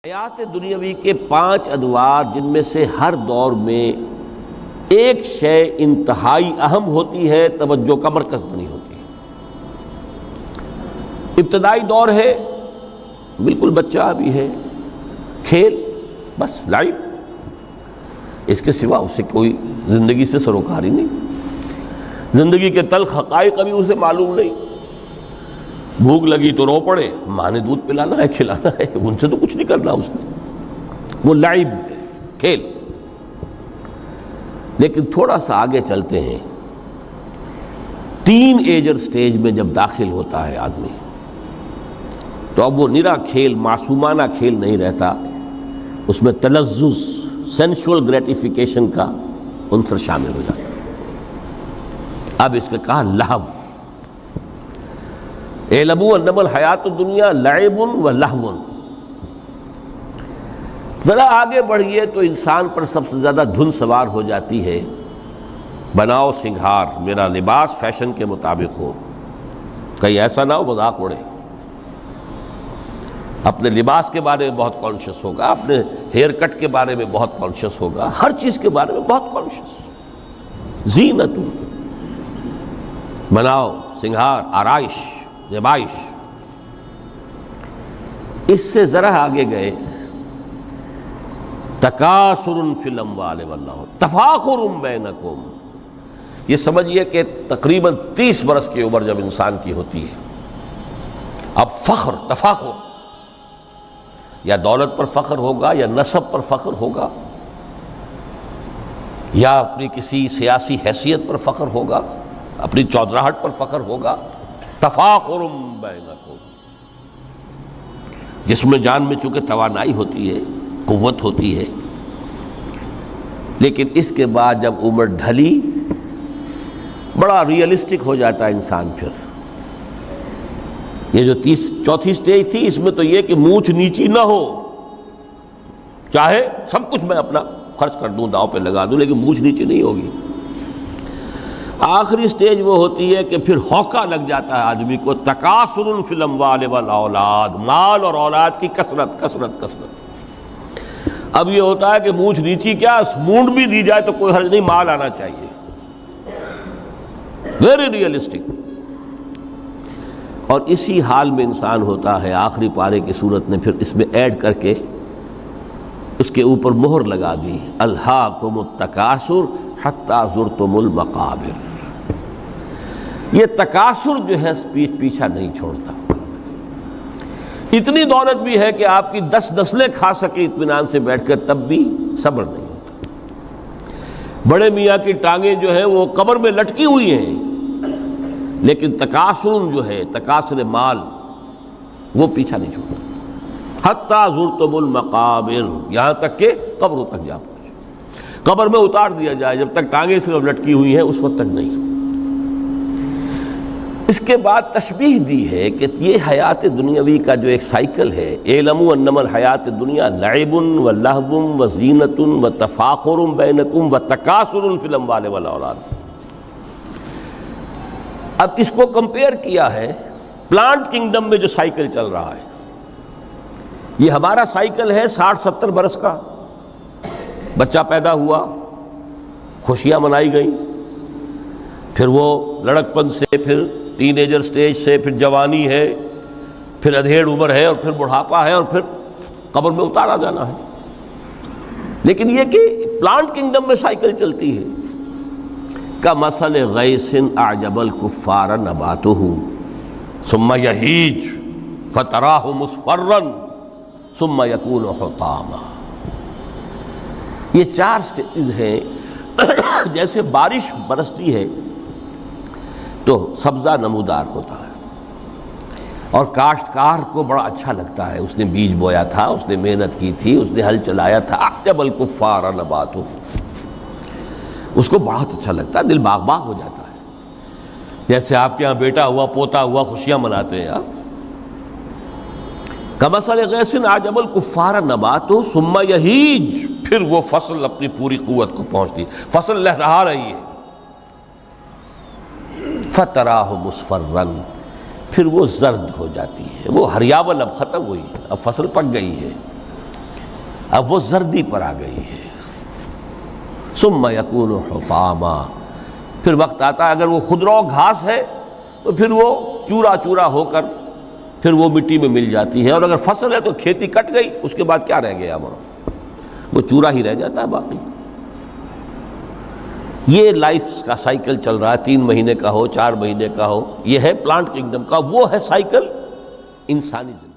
حیات دنیاوی کے 5 ادوار جن میں سے ہر دور میں ایک شے انتہائی اہم ہوتی ہے، توجہ کا مرکز بنی ہوتی ہے۔ ابتدائی دور ہے، بالکل بچہ بھی ہے، کھیل، بس لائف، اس کے سوا اسے کوئی زندگی سے سروکاری نہیں، زندگی کے تلخ حقائق ابھی اسے معلوم نہیں۔ بھوک لگی تو رو پڑے، ماں نے دودھ پلانا ہے، کھلانا ہے، ان سے تو کچھ نہیں کرنا اس نے، وہ لعب ہے، کھیل۔ لیکن تھوڑا سا آگے چلتے ہیں، ٹین ایجر سٹیج میں جب داخل ہوتا ہے آدمی تو اب وہ نرا کھیل، معصومانہ کھیل نہیں رہتا، اس میں تلذذ، سینشول گریٹیفیکیشن کا عنصر شامل ہو جاتا ہے۔ اب اس کے کہا لہو، اعلموا انما الحیات الدنیا لعب و لہو۔ ذرا آگے بڑھیے تو انسان پر سب سے زیادہ دھن سوار ہو جاتی ہے، بناؤ سنگھار، میرا لباس فیشن کے مطابق ہو، کہیں ایسا نہ ہو مذاق اڑے۔ اپنے لباس کے بارے میں بہت کانشیس ہوگا، اپنے ہیئر کٹ کے بارے میں بہت کانشیس ہوگا، ہر چیز کے بارے میں بہت کانشیس۔ زینت، بناؤ سنگھار، آرائش، زیبائش۔ اس سے ذرا آگے گئے، تکاثر فی الاموال والانفس، تفاخر بینکم۔ یہ سمجھیے کہ تقریباً 30 برس کی عمر جب انسان کی ہوتی ہے، اب فخر، تفاخر، یا دولت پر فخر ہوگا، یا نسب پر فخر ہوگا، یا اپنی کسی سیاسی حیثیت پر فخر ہوگا، اپنی چودراہٹ پر فخر ہوگا۔ تفاخر بینکم، جس میں جان میں چونکہ توانائی ہوتی ہے، قوت ہوتی ہے، لیکن اس کے بعد جب عمر ڈھلی، بڑا ریئلسٹک ہو جاتا ہے انسان۔ پھر یہ جو چوتھی سٹیج تھی، اس میں تو یہ کہ مونچھ نیچی نہ ہو، چاہے سب کچھ میں اپنا خرچ کر دوں، داؤ پہ لگا دوں، لیکن مونچھ نیچی نہیں ہوگی۔ آخری سٹیج وہ ہوتی ہے کہ پھر ہوکا لگ جاتا ہے آدمی کو، تکاثر فی الاموال والاولاد، مال اور اولاد کی کثرت کثرت کثرت۔ اب یہ ہوتا ہے کہ مونچھ نیچی کیا، مونڈ بھی دی جائے تو کوئی حرج نہیں، مال آنا چاہیے، ویری ریئلسٹک۔ اور اسی حال میں انسان ہوتا ہے، آخری پارے کی صورت نے پھر اس میں ایڈ کر کے اس کے اوپر مہر لگا دی، الہاکم التکاثر حتی زرتم المقابر۔ یہ تکاثر جو ہے پیچھا نہیں چھوڑتا، اتنی دولت بھی ہے کہ آپ کی 10 نسلیں کھا سکے اطمینان سے بیٹھ کر، تب بھی صبر نہیں ہوتا۔ بڑے میاں کی ٹانگیں جو ہیں وہ قبر میں لٹکی ہوئی ہیں، لیکن تکاثر جو ہے، تکاثر مال، وہ پیچھا نہیں چھوڑتا۔ حتی زرتم المقابر، یہاں تک کہ قبروں تک جا پہنچے، قبر میں اتار دیا جائے، جب تک ٹانگیں صرف لٹکی ہوئی ہیں اس وقت تک نہیں۔ اس کے بعد تشبیہ دی ہے کہ یہ حیات دنیاوی کا جو ایک سائیکل ہے، اعلموا انما الحیات الدنیا لعب و لہو و زینت و تفاخر بینکم و تکاثر فی الاموال والاولاد۔ اب اس کو کمپیئر کیا ہے پلانٹ کنگڈم میں جو سائیکل چل رہا ہے۔ یہ ہمارا سائیکل ہے 60-70 برس کا، بچہ پیدا ہوا، خوشیاں منائی گئیں، پھر وہ لڑکپن سے، پھر ٹین ایجر سٹیج سے، پھر جوانی ہے، پھر ادھیڑ عمر ہے، اور پھر بڑھاپا ہے، اور پھر قبر میں اتارا جانا ہے۔ لیکن یہ کہ پلانٹ کنگڈم میں سائیکل چلتی ہے، کمثل غیث اعجب الکفار نباتہ ثم یہیج فتراہ مصفرا ثم یکون حطاما۔ یہ 4 سٹیج ہیں۔ جیسے بارش برستی ہے تو سبزہ نمودار ہوتا ہے، اور کاشتکار کو بڑا اچھا لگتا ہے، اس نے بیج بویا تھا، اس نے محنت کی تھی، اس نے ہل چلایا تھا، اعجب الکفار نباتہ، اس کو بہت اچھا لگتا ہے، دل باغ باغ ہو جاتا ہے۔ جیسے آپ کے ہاں بیٹا ہوا، پوتا ہوا، خوشیاں مناتے ہیں آپ۔ کمثل غیث اعجب الکفار نباتہ ثم یہیج، پھر وہ فصل اپنی پوری قوت کو پہنچتی، فصل لہرا رہی ہے، فتراہ مصفرا، پھر وہ زرد ہو جاتی ہے، وہ ہریاول اب ختم ہوئی ہے، اب فصل پک گئی ہے، اب وہ زردی پر آ گئی ہے. ثم یکون حطاما، پھر وقت آتا ہے اگر وہ خضرو گھاس ہے تو پھر وہ چورا چورا ہو کر پھر وہ مٹی میں مل جاتی ہے، اور اگر فصل ہے تو کھیتی کٹ گئی، اس کے بعد کیا رہ گیا وہاں؟ وہ چورا ہی رہ جاتا ہے باقی. یہ لائف کا سائیکل چل رہا ہے، 3 مہینے کا ہو 4 مہینے کا ہو، یہ ہے پلانٹ کنگڈم کا، وہ ہے سائیکل انسانی زندگی.